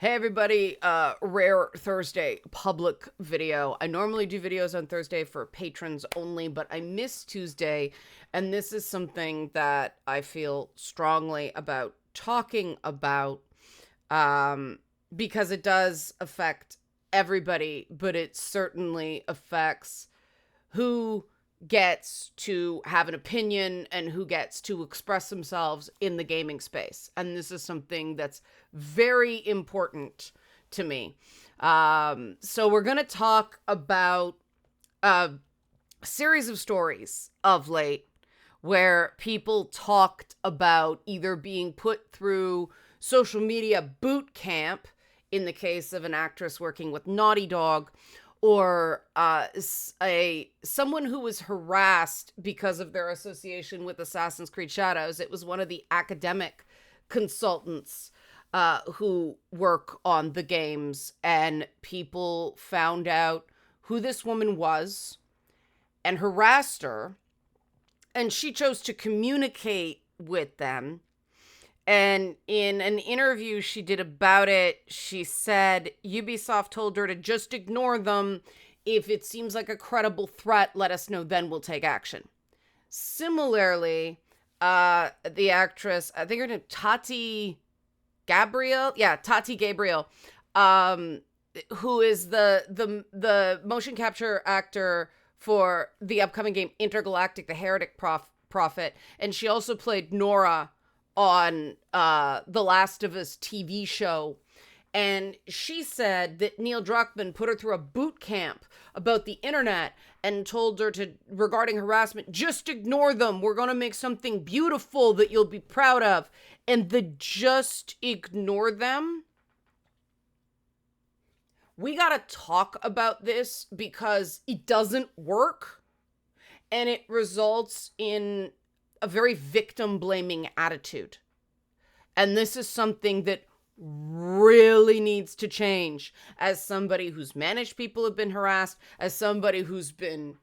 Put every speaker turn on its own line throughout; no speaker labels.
Hey everybody, rare Thursday public video. I normally do videos on Thursday for patrons only, but I missed Tuesday, and this is something that I feel strongly about talking about, because it does affect everybody, but it certainly affects who gets to have an opinion and who gets to express themselves in the gaming space. And this is something that's very important to me. So we're going to talk about a series of stories of late where people talked about either being put through social media boot camp in the case of an actress working with Naughty Dog, or someone who was harassed because of their association with Assassin's Creed Shadows. It was one of the academic consultants who work on the games, and people found out who this woman was and harassed her, and she chose to communicate with them. And in an interview she did about it, she said Ubisoft told her to just ignore them. If it seems like a credible threat, let us know, then we'll take action. Similarly, the actress, I think her name, Tati Gabriel, who is the motion capture actor for the upcoming game Intergalactic, the Heretic Prophet, and she also played Nora on the Last of Us TV show. And she said that Neil Druckmann put her through a boot camp about the internet and told her to, regarding harassment, just ignore them. We're going to make something beautiful that you'll be proud of. And the just ignore them. We got to talk about this because it doesn't work. And it results in a very victim blaming attitude. And this is something that really needs to change. As somebody who's managed people who've been harassed, as somebody who's been,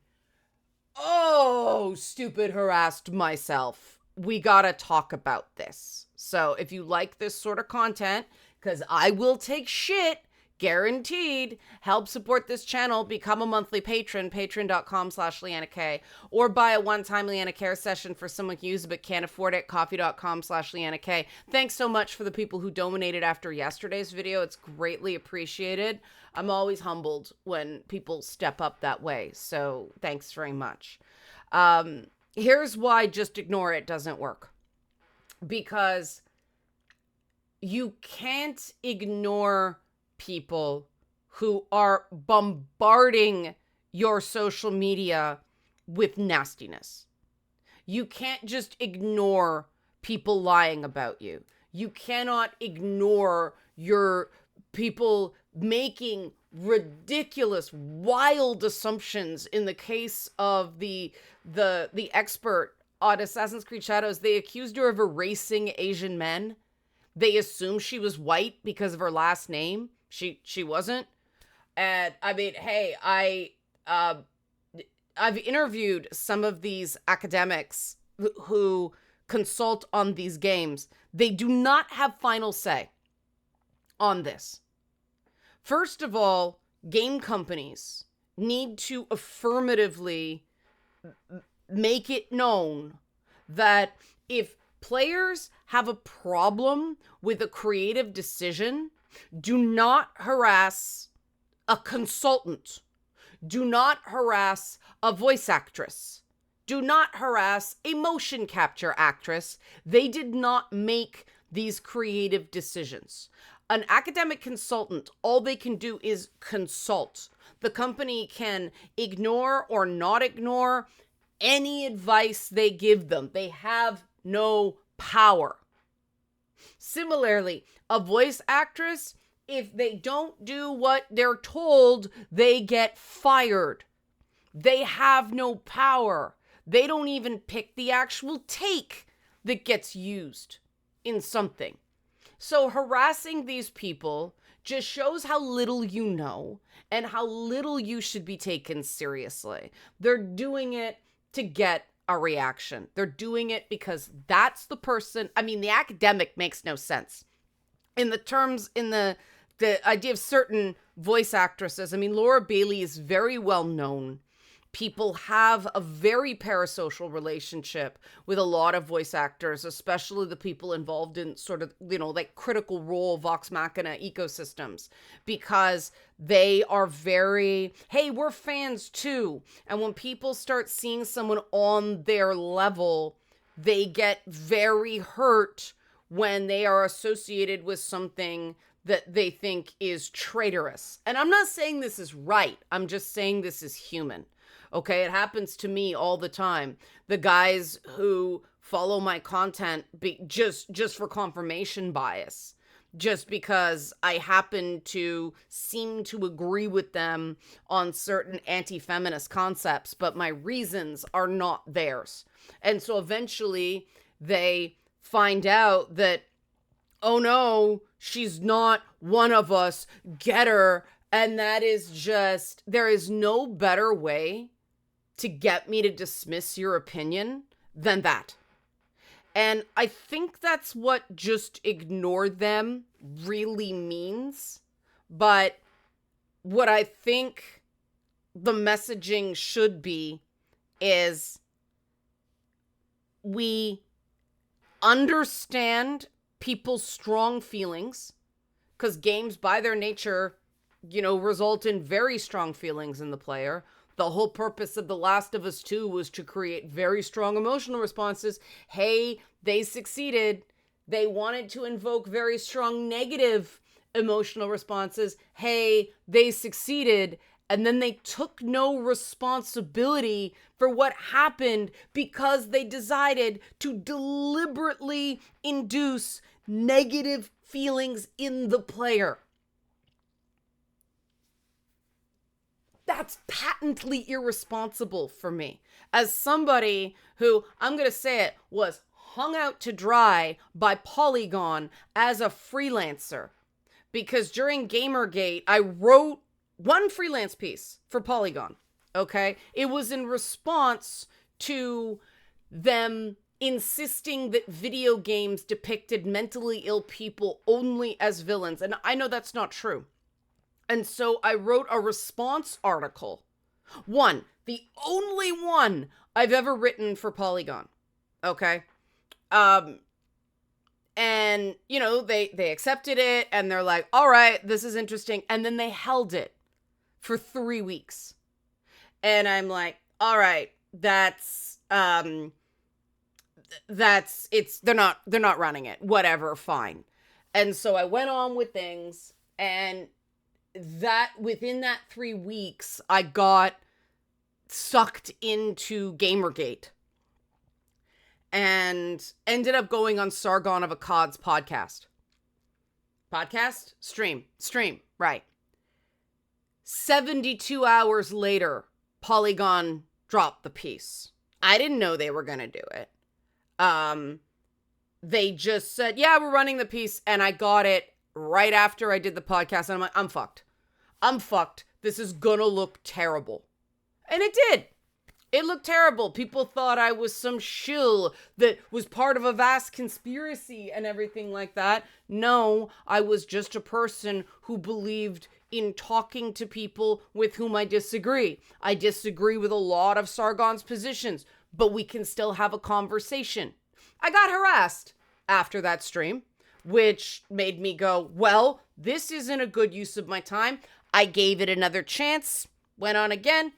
stupid harassed myself, we gotta talk about this. So if you like this sort of content, because I will take shit, guaranteed, help support this channel, become a monthly patron, patreon.com/LeannaK, or buy a one-time Leanna Care session for someone who uses it but can't afford it, coffee.com/LeannaK. Thanks so much for the people who donated after yesterday's video. It's greatly appreciated. I'm always humbled when people step up that way, so thanks very much. Here's why just ignore it doesn't work. Because you can't ignore people who are bombarding your social media with nastiness. You can't just ignore people lying about you. You cannot ignore your people making ridiculous, wild assumptions. In the case of the expert on Assassin's Creed Shadows, they accused her of erasing Asian men. They assumed she was white because of her last name. She wasn't. And I mean, hey, I've interviewed some of these academics who consult on these games. They do not have final say on this. First of all, game companies need to affirmatively make it known that if players have a problem with a creative decision, do not harass a consultant. Do not harass a voice actress. Do not harass a motion capture actress. They did not make these creative decisions. An academic consultant, all they can do is consult. The company can ignore or not ignore any advice they give them. They have no power. Similarly, a voice actress, if they don't do what they're told, they get fired. They have no power. They don't even pick the actual take that gets used in something. So harassing these people just shows how little you know and how little you should be taken seriously. They're doing it to get a reaction. They're doing it because that's the person. I mean, the academic makes no sense. In the the idea of certain voice actresses. I mean, Laura Bailey is very well known. People have a very parasocial relationship with a lot of voice actors, especially the people involved in sort of, like critical role Vox Machina ecosystems, because they are very, hey, we're fans too. And when people start seeing someone on their level, they get very hurt when they are associated with something that they think is traitorous. And I'm not saying this is right. I'm just saying this is human. Okay, it happens to me all the time. The guys who follow my content just for confirmation bias, just because I happen to seem to agree with them on certain anti-feminist concepts, but my reasons are not theirs. And so eventually they find out that, oh no, she's not one of us, get her. And that is just, there is no better way to get me to dismiss your opinion than that. And I think that's what just ignore them really means. But what I think the messaging should be is we understand people's strong feelings, because games by their nature, result in very strong feelings in the player. The whole purpose of The Last of Us 2 was to create very strong emotional responses. Hey, they succeeded. They wanted to invoke very strong negative emotional responses. Hey, they succeeded. And then they took no responsibility for what happened because they decided to deliberately induce negative feelings in the player. That's patently irresponsible for me. As somebody who, I'm going to say it, was hung out to dry by Polygon as a freelancer. Because during Gamergate, I wrote one freelance piece for Polygon, okay? It was in response to them insisting that video games depicted mentally ill people only as villains. And I know that's not true. And so I wrote a response article. The only one I've ever written for Polygon. Okay? And, they accepted it and they're like, all right, this is interesting. And then they held it for 3 weeks. And I'm like, all right, they're not running it. Whatever, fine. And so I went on with things, and that within that 3 weeks, I got sucked into Gamergate and ended up going on Sargon of Akkad's podcast. Stream, right. 72 hours later, Polygon dropped the piece. I didn't know they were going to do it. They just said, yeah, we're running the piece. And I got it right after I did the podcast. And I'm like, I'm fucked. This is going to look terrible. And it did. It looked terrible. People thought I was some shill that was part of a vast conspiracy and everything like that. No, I was just a person who believed in talking to people with whom I disagree. I disagree with a lot of Sargon's positions, but we can still have a conversation. I got harassed after that stream, which made me go, well, this isn't a good use of my time. I gave it another chance, went on again,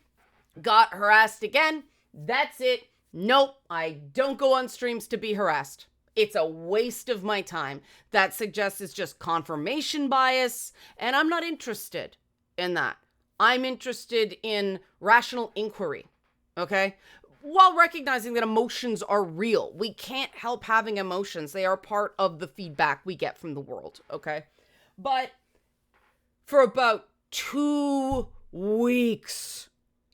got harassed again. That's it. Nope, I don't go on streams to be harassed. It's a waste of my time. That suggests it's just confirmation bias, and I'm not interested in that. I'm interested in rational inquiry, okay? While recognizing that emotions are real. We can't help having emotions. They are part of the feedback we get from the world, okay? But for about 2 weeks,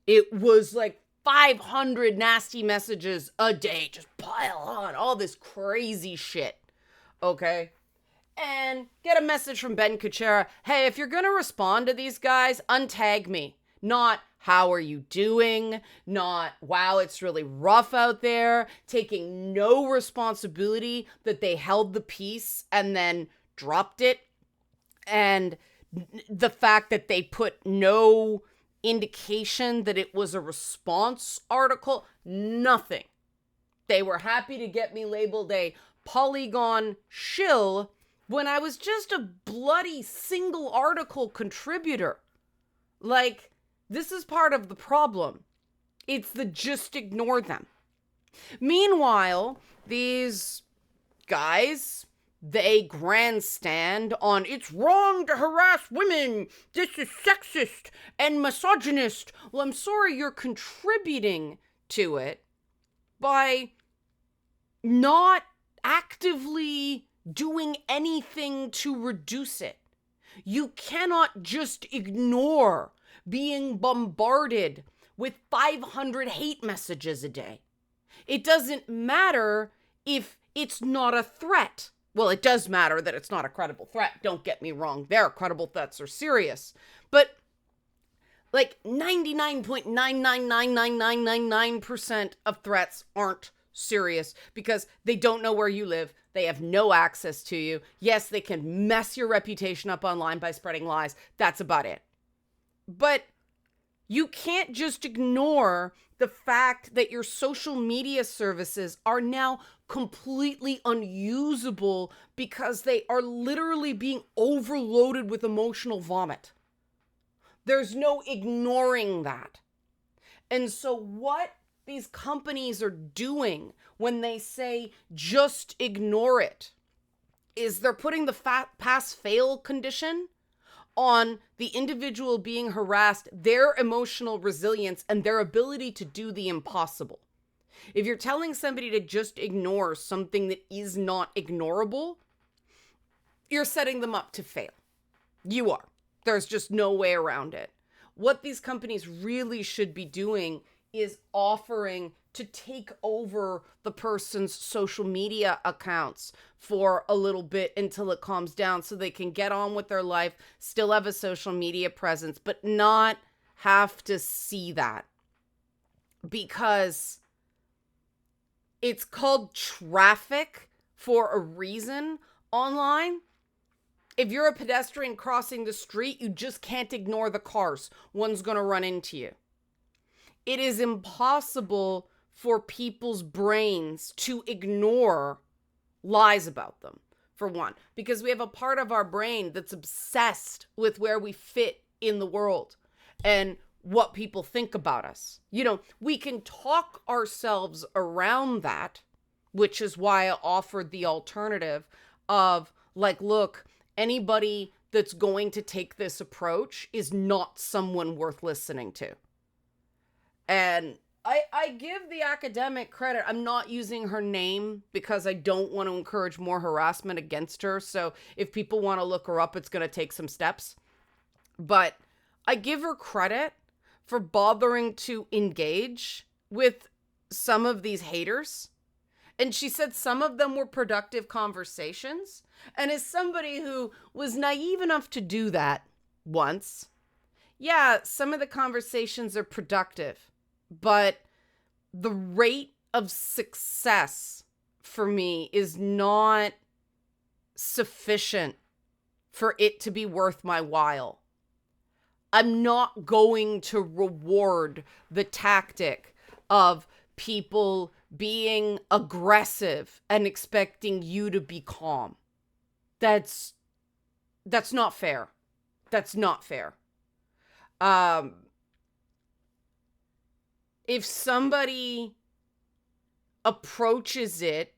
it was like 500 nasty messages a day, just pile on, all this crazy shit, okay? And get a message from Ben Kuchera, hey, if you're gonna respond to these guys, untag me. Not, how are you doing? Not, wow, it's really rough out there. Taking no responsibility that they held the piece and then dropped it. And The fact that they put no indication that it was a response article, nothing. They were happy to get me labeled a Polygon shill when I was just a bloody single article contributor. Like, this is part of the problem. It's the just ignore them. Meanwhile, these guys, they grandstand on it's wrong to harass women, this is sexist and misogynist. Well, I'm sorry, you're contributing to it by not actively doing anything to reduce it. You cannot just ignore being bombarded with 500 hate messages a day. It doesn't matter if it's not a threat. Well, it does matter that it's not a credible threat. Don't get me wrong. Their credible threats are serious. But like 99.9999999% of threats aren't serious because they don't know where you live. They have no access to you. Yes, they can mess your reputation up online by spreading lies. That's about it. But you can't just ignore the fact that your social media services are now completely unusable because they are literally being overloaded with emotional vomit. There's no ignoring that. And so what these companies are doing when they say just ignore it is they're putting the pass-fail condition on the individual being harassed, their emotional resilience, and their ability to do the impossible. If you're telling somebody to just ignore something that is not ignorable, you're setting them up to fail. You are. There's just no way around it. What these companies really should be doing is offering to take over the person's social media accounts for a little bit until it calms down so they can get on with their life, still have a social media presence, but not have to see that. Because it's called traffic for a reason online. If you're a pedestrian crossing the street, you just can't ignore the cars. One's going to run into you. It is impossible for people's brains to ignore lies about them, for one, because we have a part of our brain that's obsessed with where we fit in the world and what people think about us. You know, we can talk ourselves around that, which is why I offered the alternative of like, look, anybody that's going to take this approach is not someone worth listening to. And I give the academic credit. I'm not using her name because I don't want to encourage more harassment against her. So if people want to look her up, it's going to take some steps. But I give her credit for bothering to engage with some of these haters. And she said some of them were productive conversations. And as somebody who was naive enough to do that once, yeah, some of the conversations are productive. But the rate of success for me is not sufficient for it to be worth my while. I'm not going to reward the tactic of people being aggressive and expecting you to be calm. That's not fair. That's not fair. If somebody approaches it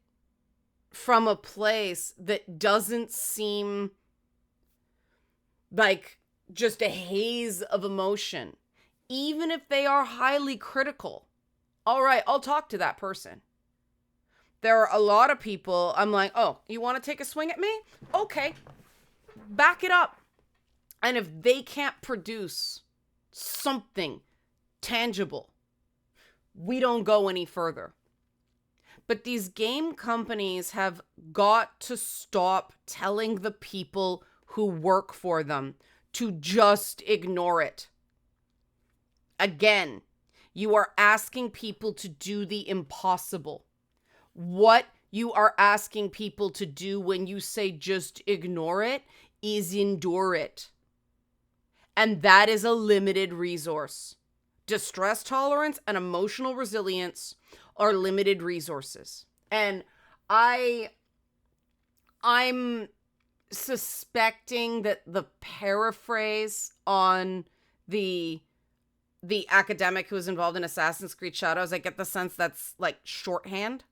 from a place that doesn't seem like just a haze of emotion, even if they are highly critical, all right, I'll talk to that person. There are a lot of people, I'm like, oh, you want to take a swing at me? Okay, back it up. And if they can't produce something tangible, we don't go any further. But these game companies have got to stop telling the people who work for them to just ignore it. Again, you are asking people to do the impossible. What you are asking people to do when you say just ignore it is endure it. And that is a limited resource. Distress tolerance and emotional resilience are limited resources. And I'm suspecting that the paraphrase on the academic who was involved in Assassin's Creed Shadows, I get the sense that's like shorthand,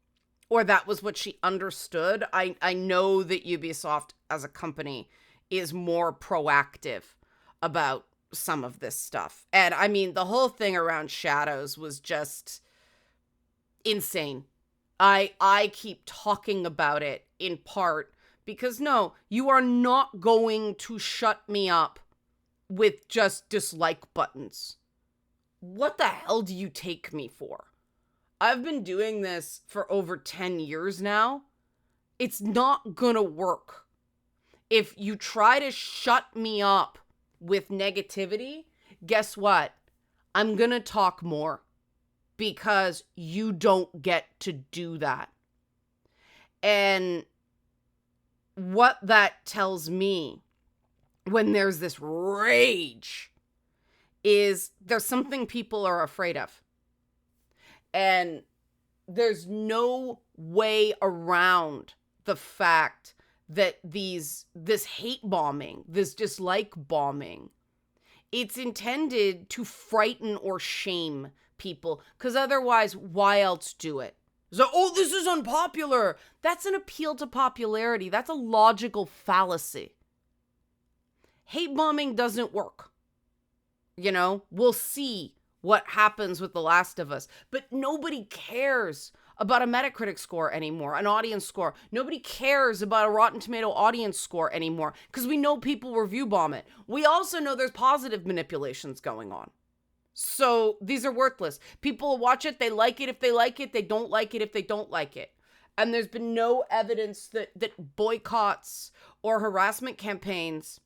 or that was what she understood. I know that Ubisoft as a company is more proactive about some of this stuff. And I mean, the whole thing around Shadows was just insane. I keep talking about it in part because no, you are not going to shut me up with just dislike buttons. What the hell do you take me for? I've been doing this for over 10 years now. It's not gonna work. If you try to shut me up with negativity, guess what? I'm gonna talk more because you don't get to do that. And what that tells me when there's this rage is there's something people are afraid of. And there's no way around the fact that this hate bombing, this dislike bombing, it's intended to frighten or shame people, because otherwise, why else do it? So, oh, this is unpopular. That's an appeal to popularity. That's a logical fallacy. Hate bombing doesn't work. You know, we'll see what happens with The Last of Us. But nobody cares about a Metacritic score anymore, an audience score. Nobody cares about a Rotten Tomato audience score anymore because we know people review bomb it. We also know there's positive manipulations going on. So these are worthless. People will watch it. They like it if they like it. They don't like it if they don't like it. And there's been no evidence that boycotts or harassment campaigns...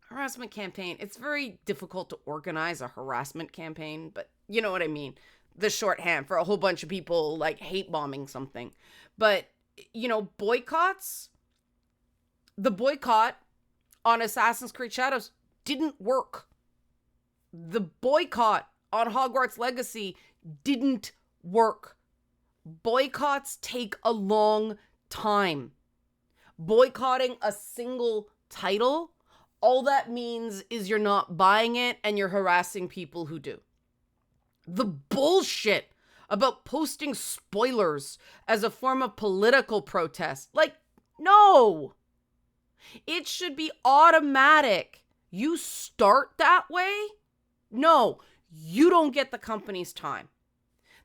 Harassment campaign, it's very difficult to organize a harassment campaign, but you know what I mean. The shorthand for a whole bunch of people like hate bombing something. But, you know, boycotts, the boycott on Assassin's Creed Shadows didn't work. The boycott on Hogwarts Legacy didn't work. Boycotts take a long time. Boycotting a single title, all that means is you're not buying it and you're harassing people who do. The bullshit about posting spoilers as a form of political protest. Like, no. It should be automatic. You start that way? No, you don't get the company's time.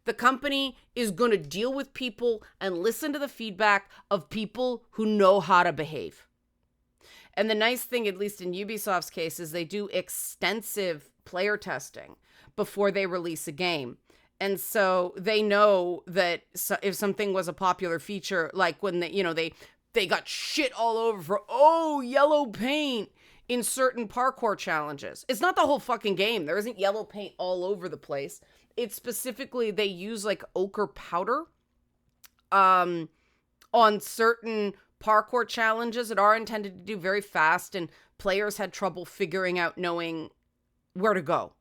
The company is going to deal with people and listen to the feedback of people who know how to behave. And the nice thing, at least in Ubisoft's case, is they do extensive player testing before they release a game. And so they know that if something was a popular feature, like when they got shit all over for, yellow paint in certain parkour challenges. It's not the whole fucking game. There isn't yellow paint all over the place. It's specifically, they use like ochre powder on certain parkour challenges that are intended to do very fast, and players had trouble figuring out knowing where to go.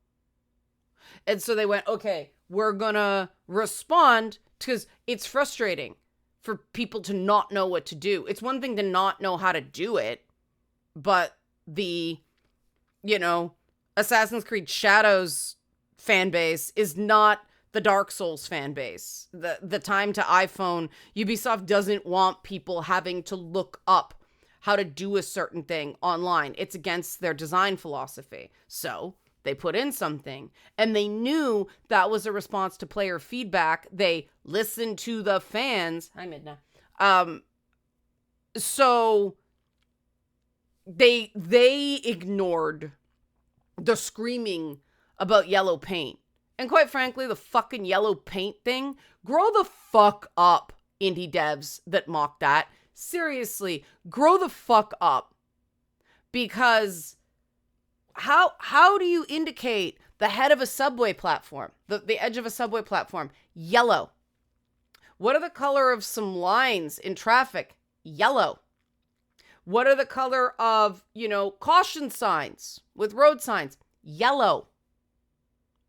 And so they went, okay, we're gonna respond, because it's frustrating for people to not know what to do. It's one thing to not know how to do it, but the, Assassin's Creed Shadows fan base is not the Dark Souls fan base. The time to iPhone, Ubisoft doesn't want people having to look up how to do a certain thing online. It's against their design philosophy. So they put in something, and they knew that was a response to player feedback. They listened to the fans. Hi, Midna. So they ignored the screaming about yellow paint. And quite frankly, the fucking yellow paint thing, grow the fuck up, indie devs that mock that. Seriously, grow the fuck up. Because how do you indicate the head of a subway platform, the edge of a subway platform? Yellow. What are the color of some lines in traffic? Yellow. What are the color of, caution signs with road signs? Yellow.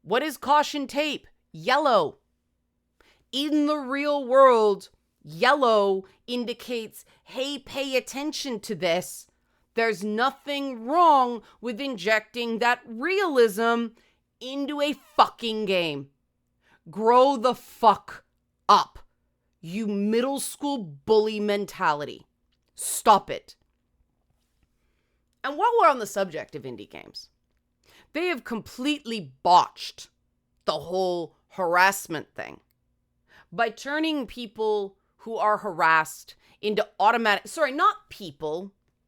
What is caution tape? Yellow. In the real world, yellow indicates, hey, pay attention to this. There's nothing wrong with injecting that realism into a fucking game. Grow the fuck up, you middle school bully mentality. Stop it. And while we're on the subject of indie games, they have completely botched the whole harassment thing by turning people who are harassed into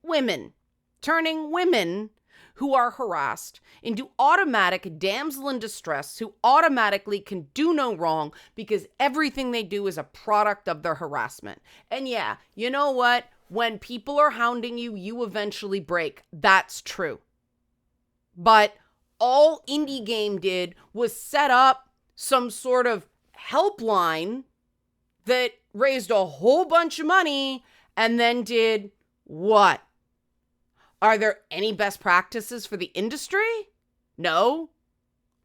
women. Turning women who are harassed into automatic damsel in distress who automatically can do no wrong because everything they do is a product of their harassment. And yeah, you know what? When people are hounding you, you eventually break. That's true. But all Indie Game did was set up some sort of helpline that raised a whole bunch of money and then did what? Are there any best practices for the industry? No.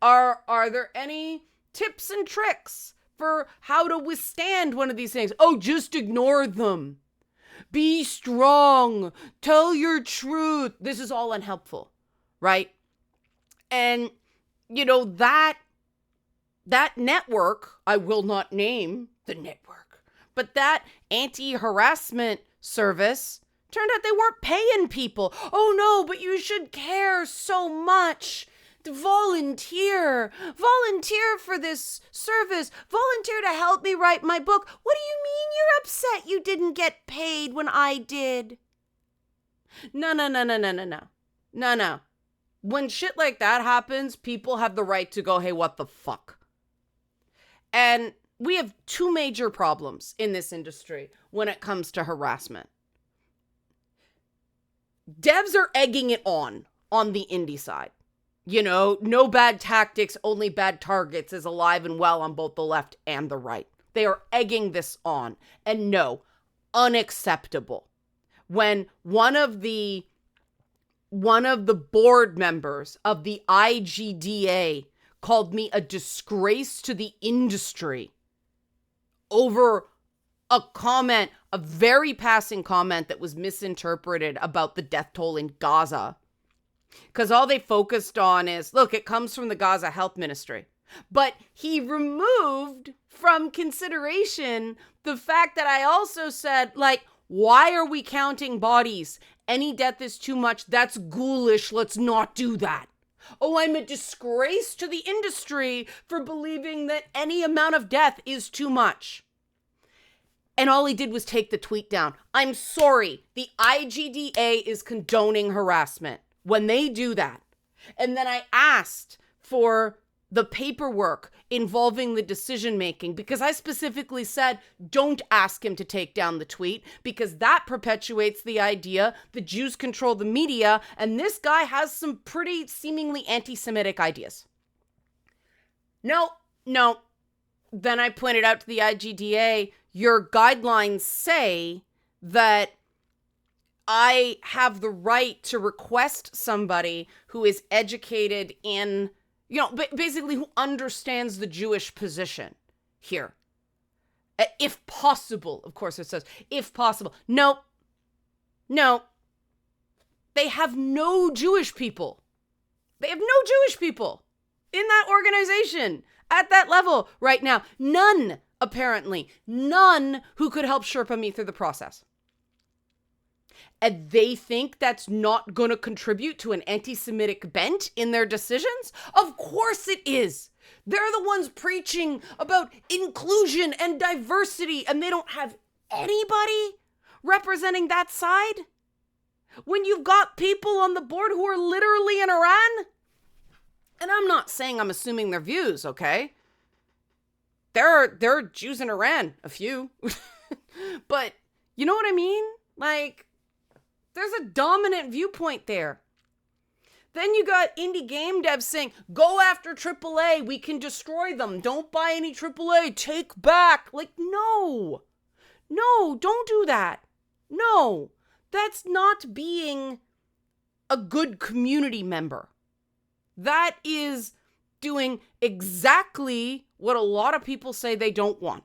Are there any tips and tricks for how to withstand one of these things? Oh, just ignore them. Be strong. Tell your truth. This is all unhelpful, right? And, that network, I will not name the network, but that anti-harassment service, turned out they weren't paying people. Oh no, but you should care so much. Volunteer for this service. Volunteer to help me write my book. What do you mean you're upset you didn't get paid when I did? No. When shit like that happens, people have the right to go, hey, what the fuck? And we have two major problems in this industry when it comes to harassment. Devs are egging it on the indie side. No bad tactics, only bad targets is alive and well on both the left and the right. They are egging this on. And no, unacceptable. When one of the board members of the IGDA called me a disgrace to the industry over a comment, a very passing comment that was misinterpreted about the death toll in Gaza. Because all they focused on is, look, it comes from the Gaza Health Ministry. But he removed from consideration the fact that I also said, why are we counting bodies? Any death is too much. That's ghoulish. Let's not do that. Oh, I'm a disgrace to the industry for believing that any amount of death is too much. And all he did was take the tweet down. I'm sorry. The IGDA is condoning harassment when they do that. And then I asked for the paperwork involving the decision making because I specifically said, don't ask him to take down the tweet because that perpetuates the idea the Jews control the media and this guy has some pretty seemingly anti-Semitic ideas. No. Then I pointed out to the IGDA, your guidelines say that I have the right to request somebody who is educated in, basically who understands the Jewish position here. If possible, of course it says, if possible. No. They have no Jewish people. They have no Jewish people in that organization at that level right now. None, apparently. None who could help Sherpa me through the process. And they think that's not going to contribute to an anti-Semitic bent in their decisions? Of course it is. They're the ones preaching about inclusion and diversity, and they don't have anybody representing that side? When you've got people on the board who are literally in Iran? And I'm not saying I'm assuming their views, okay? There are Jews in Iran, a few. But you know what I mean? There's a dominant viewpoint there. Then you got indie game devs saying, go after AAA, we can destroy them. Don't buy any AAA, take back. No, don't do that. No, That's not being a good community member. That is doing exactly what a lot of people say they don't want.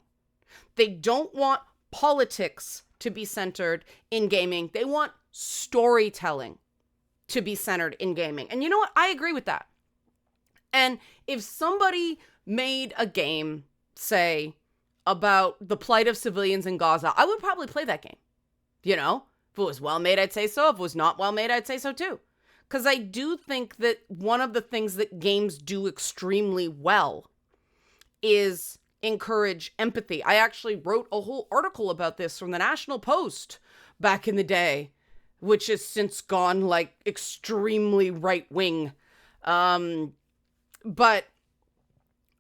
They don't want politics to be centered in gaming. They want storytelling to be centered in gaming. And you know what? I agree with that. And if somebody made a game, say, about the plight of civilians in Gaza, I would probably play that game. You know, if it was well made, I'd say so. If it was not well made, I'd say so too. Because I do think that one of the things that games do extremely well is encourage empathy. I actually wrote a whole article about this from the National Post back in the day, which has since gone like extremely right wing. But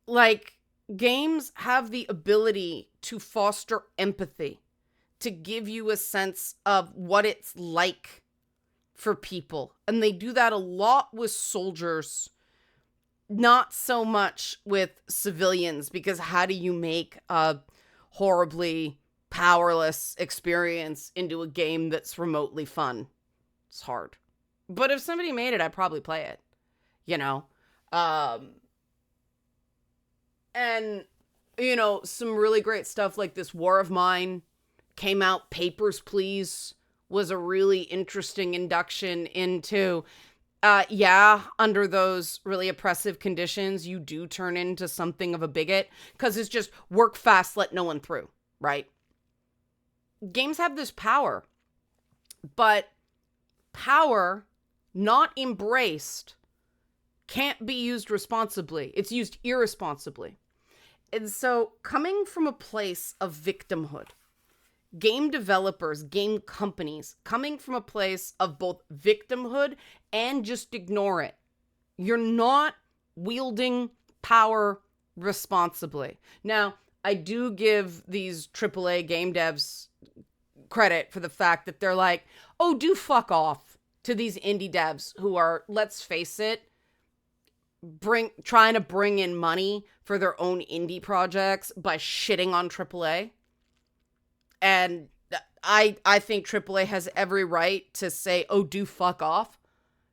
like games have the ability to foster empathy, to give you a sense of what it's like for people. And they do that a lot with soldiers, not so much with civilians, because how do you make a horribly powerless experience into a game that's remotely fun? It's hard. But if somebody made it, I'd probably play it, you know? And, you know, some really great stuff like this War of Mine came out. Papers, Please was a really interesting induction into, under those really oppressive conditions, you do turn into something of a bigot because it's just work fast, let no one through, right? Games have this power, but power not embraced can't be used responsibly. It's used irresponsibly. And so coming from a place of victimhood, game developers, game companies, coming from a place of both victimhood and just ignore it. You're not wielding power responsibly. Now, I do give these AAA game devs credit for the fact that they're like, oh, do fuck off to these indie devs who are, let's face it, trying to bring in money for their own indie projects by shitting on AAA. And I think AAA has every right to say, oh, do fuck off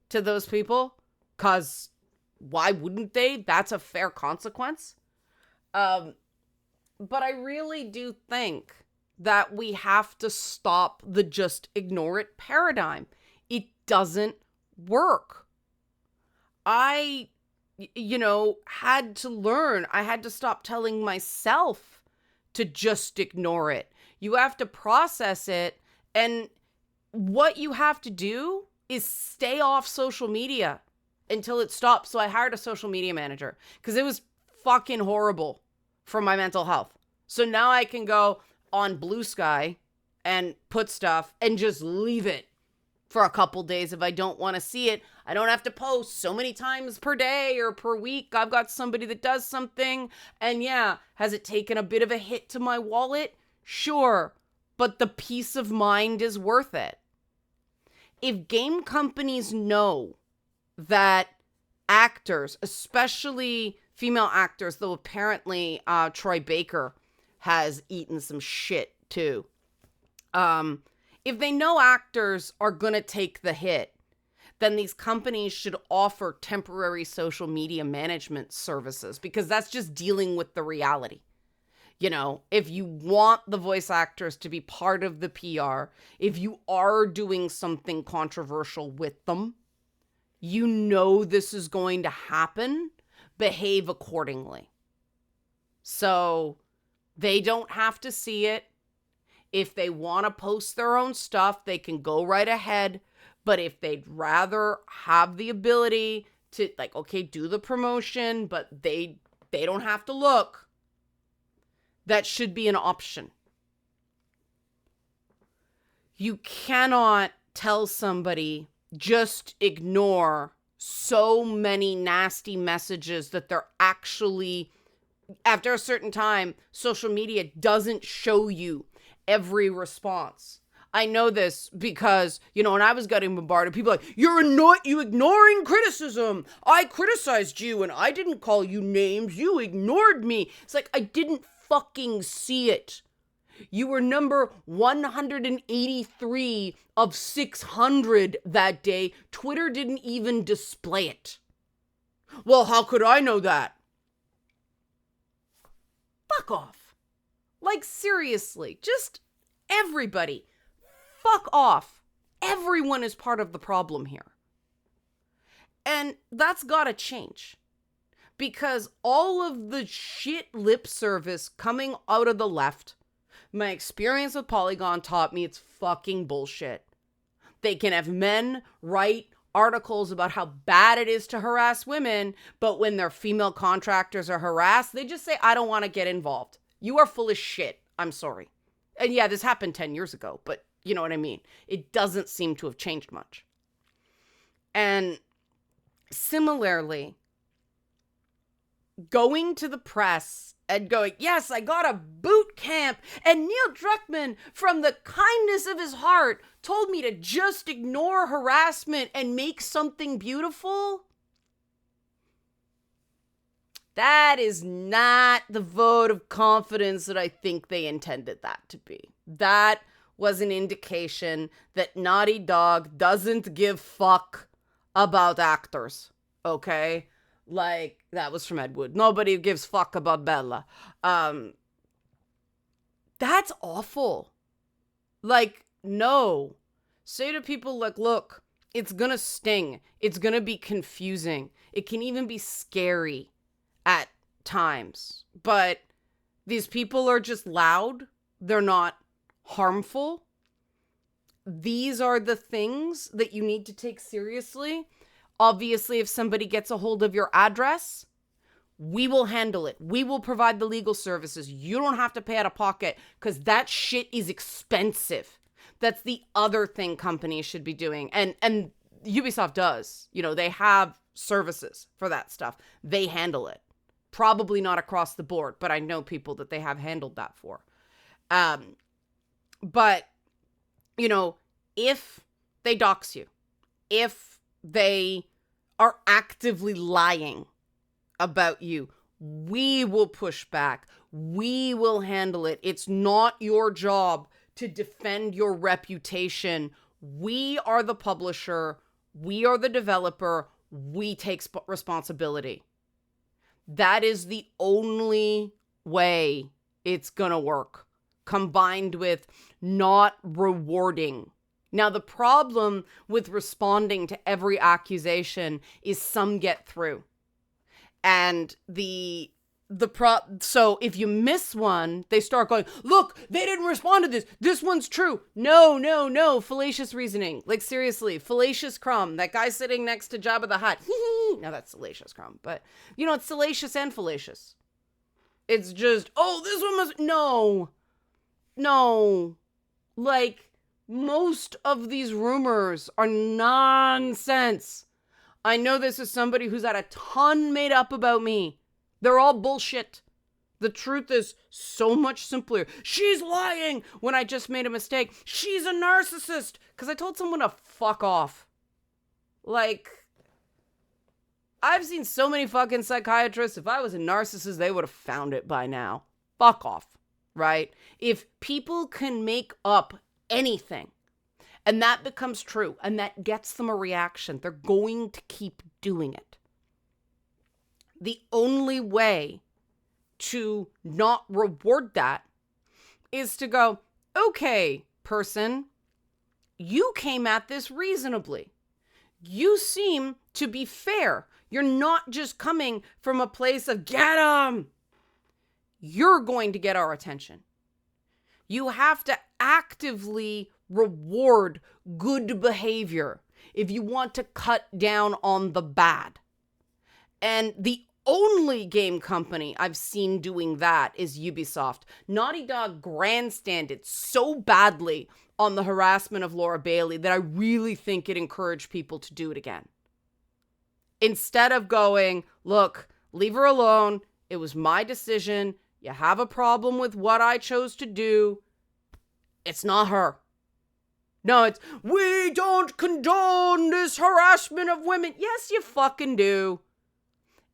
to those people. Because why wouldn't they? That's a fair consequence. But I really do think that we have to stop the just ignore it paradigm. It doesn't work. I had to learn. I had to stop telling myself to just ignore it. You have to process it. And what you have to do is stay off social media until it stops. So I hired a social media manager because it was fucking horrible for my mental health. So now I can go on Blue Sky and put stuff and just leave it for a couple days if I don't want to see it. I don't have to post so many times per day or per week. I've got somebody that does something. And yeah, has it taken a bit of a hit to my wallet? Sure, but the peace of mind is worth it. If game companies know that actors, especially female actors, though apparently Troy Baker has eaten some shit too. If they know actors are going to take the hit, then these companies should offer temporary social media management services because that's just dealing with the reality. You know, if you want the voice actors to be part of the PR, if you are doing something controversial with them, you know this is going to happen, behave accordingly. So they don't have to see it. If they want to post their own stuff, they can go right ahead. But if they'd rather have the ability to, like, okay, do the promotion, but they don't have to look, that should be an option. You cannot tell somebody just ignore so many nasty messages that they're actually, after a certain time, social media doesn't show you every response. I know this because, when I was getting bombarded, people like, you ignoring criticism. I criticized you and I didn't call you names. You ignored me. It's like, I didn't fucking see it. You were number 183 of 600 that day. Twitter didn't even display it. Well, how could I know that? Fuck off. Like, seriously, just everybody, fuck off. Everyone is part of the problem here. And that's gotta change. Because all of the shit lip service coming out of the left, my experience with Polygon taught me it's fucking bullshit. They can have men write articles about how bad it is to harass women, but when their female contractors are harassed, they just say, I don't want to get involved. You are full of shit. I'm sorry. And yeah, this happened 10 years ago, but you know what I mean? It doesn't seem to have changed much. And similarly, going to the press and going, yes, I got a boot camp, and Neil Druckmann, from the kindness of his heart, told me to just ignore harassment and make something beautiful. That is not the vote of confidence that I think they intended that to be. That was an indication that Naughty Dog doesn't give fuck about actors, okay? Like, that was from Ed Wood. Nobody gives fuck about Bella. That's awful. Like, no. Say to people, like, look, it's gonna sting. It's gonna be confusing. It can even be scary at times. But these people are just loud. They're not harmful. These are the things that you need to take seriously. Obviously, if somebody gets a hold of your address, we will handle it. We will provide the legal services. You don't have to pay out of pocket because that shit is expensive. That's the other thing companies should be doing. And Ubisoft does. You know, they have services for that stuff. They handle it. Probably not across the board, but I know people that they have handled that for. But, you know, if they dox you, if they are actively lying about you, we will push back. We will handle it. It's not your job to defend your reputation. We are the publisher. We are the developer. We take responsibility. That is the only way it's gonna work, combined with not rewarding. Now, the problem with responding to every accusation is some get through. And so if you miss one, they start going, look, they didn't respond to this. This one's true. No. Fallacious reasoning. Like, seriously, Fallacious Crumb, that guy sitting next to Jabba the Hutt. No, that's Salacious Crumb. But, you know, it's salacious and fallacious. It's just, oh, this one must, no. Like, most of these rumors are nonsense. I know this is somebody who's had a ton made up about me. They're all bullshit. The truth is so much simpler. She's lying when I just made a mistake. She's a narcissist because I told someone to fuck off. Like, I've seen so many fucking psychiatrists. If I was a narcissist, they would have found it by now. Fuck off, right? If people can make up anything, and that becomes true, and that gets them a reaction, they're going to keep doing it. The only way to not reward that is to go, okay, person, you came at this reasonably. You seem to be fair. You're not just coming from a place of, get 'em. You're going to get our attention. You have to actively reward good behavior if you want to cut down on the bad. And the only game company I've seen doing that is Ubisoft. Naughty Dog grandstanded so badly on the harassment of Laura Bailey that I really think it encouraged people to do it again. Instead of going, look, leave her alone. It was my decision. You have a problem with what I chose to do. It's not her. No, it's, we don't condone this harassment of women. Yes, you fucking do.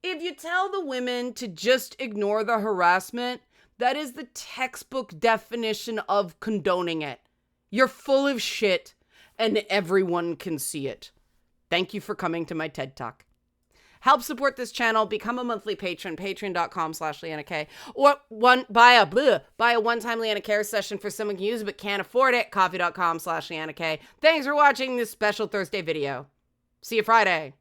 If you tell the women to just ignore the harassment, That is the textbook definition of condoning it. You're full of shit and everyone can see it. Thank you for coming to my TED Talk. Help support this channel. Become a monthly patron, patreon.com/LeannaK. Or buy a one-time Leanna Care session for someone who can use it but can't afford it, coffee.com/LeannaK. Thanks for watching this special Thursday video. See you Friday.